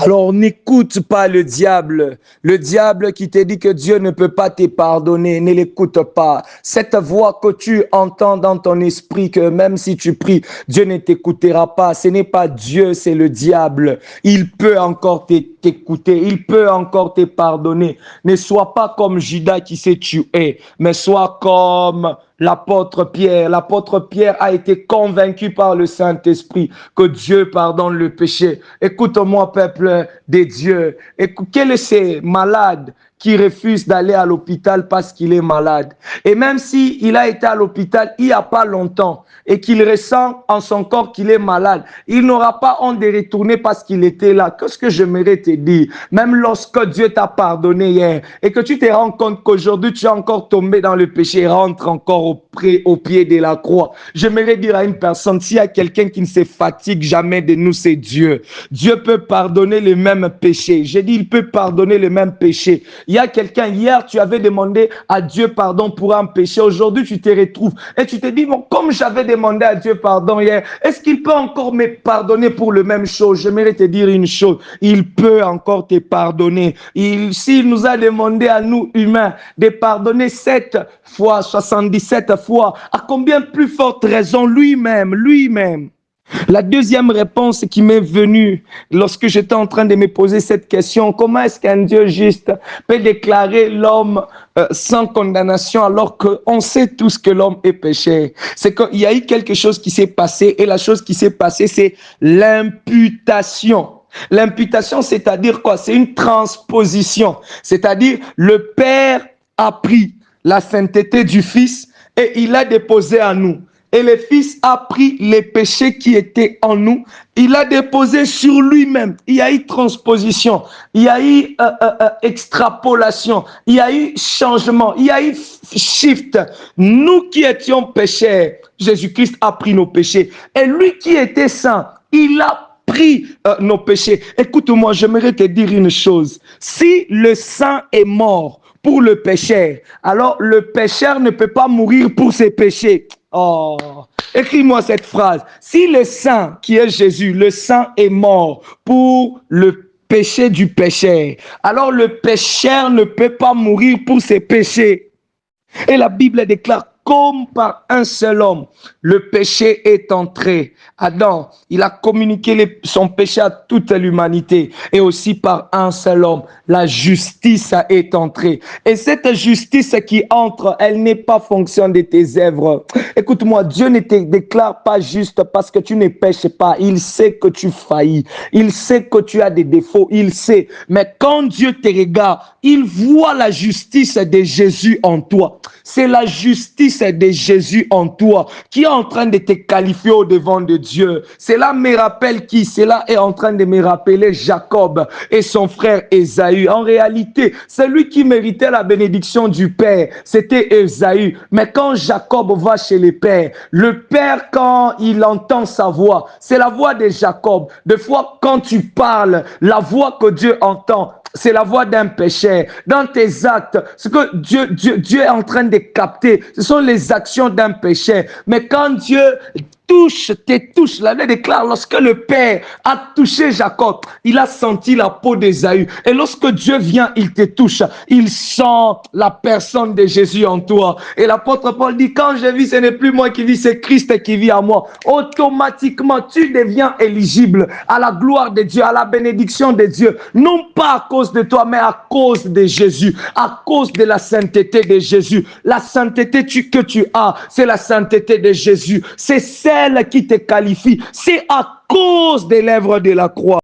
Alors n'écoute pas le diable. Le diable qui te dit que Dieu ne peut pas te pardonner, ne l'écoute pas. Cette voix que tu entends dans ton esprit, que même si tu pries, Dieu ne t'écoutera pas. Ce n'est pas Dieu, c'est le diable. Il peut encore t'écouter, il peut encore te pardonner. Ne sois pas comme Judas qui s'est tué, mais sois comme l'apôtre Pierre. L'apôtre Pierre a été convaincu par le Saint-Esprit que Dieu pardonne le péché. Écoute-moi, peuple de Dieu. Quel est ce malade qui refuse d'aller à l'hôpital parce qu'il est malade? Et même s'il a été à l'hôpital il n'y a pas longtemps et qu'il ressent en son corps qu'il est malade, il n'aura pas honte de retourner parce qu'il était là. Qu'est-ce que j'aimerais te dire? Même lorsque Dieu t'a pardonné hier et que tu te rends compte qu'aujourd'hui tu es encore tombé dans le péché, rentre encore au pied de la croix. J'aimerais dire à une personne, s'il y a quelqu'un qui ne se fatigue jamais de nous, c'est Dieu. Dieu peut pardonner les mêmes péchés. J'ai dit, il peut pardonner les mêmes péchés. Il y a quelqu'un, hier, tu avais demandé à Dieu pardon pour un péché. Aujourd'hui, tu te retrouves et tu te dis, bon, comme j'avais demandé à Dieu pardon hier, est-ce qu'il peut encore me pardonner pour le même chose? J'aimerais te dire une chose, il peut encore te pardonner. S'il nous a demandé à nous, humains, de pardonner 7 fois, 77 fois, à combien plus forte raison lui-même. La deuxième réponse qui m'est venue lorsque j'étais en train de me poser cette question, comment est-ce qu'un Dieu juste peut déclarer l'homme sans condamnation alors qu'on sait tous que l'homme est péché? C'est qu'il y a eu quelque chose qui s'est passé et la chose qui s'est passée, c'est l'imputation. L'imputation, c'est-à-dire quoi? C'est une transposition. C'est-à-dire le Père a pris la sainteté du Fils et il l'a déposé à nous. Et le Fils a pris les péchés qui étaient en nous, il a déposé sur lui-même. Il y a eu transposition, il y a eu extrapolation, il y a eu changement, il y a eu shift. Nous qui étions pécheurs, Jésus-Christ a pris nos péchés. Et lui qui était saint, il a pris nos péchés. Écoute-moi, j'aimerais te dire une chose. Si le saint est mort pour le pécheur, alors le pécheur ne peut pas mourir pour ses péchés. Oh, écris-moi cette phrase. Si le saint qui est Jésus, le saint est mort pour le péché du pécheur, alors le pécheur ne peut pas mourir pour ses péchés. Et la Bible déclare, comme par un seul homme, le péché est entré. Adam, il a communiqué son péché à toute l'humanité. Et aussi par un seul homme, la justice est entrée. Et cette justice qui entre, elle n'est pas fonction de tes œuvres. Écoute-moi, Dieu ne te déclare pas juste parce que tu ne pêches pas. Il sait que tu faillis. Il sait que tu as des défauts. Il sait. Mais quand Dieu te regarde, il voit la justice de Jésus en toi. C'est la justice de Jésus en toi qui est en train de te qualifier au devant de Dieu. Cela me rappelle qui? Cela est en train de me rappeler Jacob et son frère Ésaü. En réalité, celui qui méritait la bénédiction du Père, c'était Ésaü. Mais quand Jacob va chez le Père, quand il entend sa voix, c'est la voix de Jacob. Des fois, quand tu parles, la voix que Dieu entend, c'est la voix d'un pécheur. Dans tes actes, ce que Dieu est en train de capter, ce sont les actions d'un pécheur. Mais quand Dieu te touche, la Bible déclare, lorsque le Père a touché Jacob, il a senti la peau d'Ésaü. Et lorsque Dieu vient, il te touche, il sent la personne de Jésus en toi. Et l'apôtre Paul dit, quand je vis, ce n'est plus moi qui vis, c'est Christ qui vit en moi. Automatiquement, tu deviens éligible à la gloire de Dieu, à la bénédiction de Dieu. Non pas à cause de toi, mais à cause de Jésus, à cause de la sainteté de Jésus. La sainteté que tu as, c'est la sainteté de Jésus. C'est celle qui te qualifie. C'est à cause des lèvres de la croix.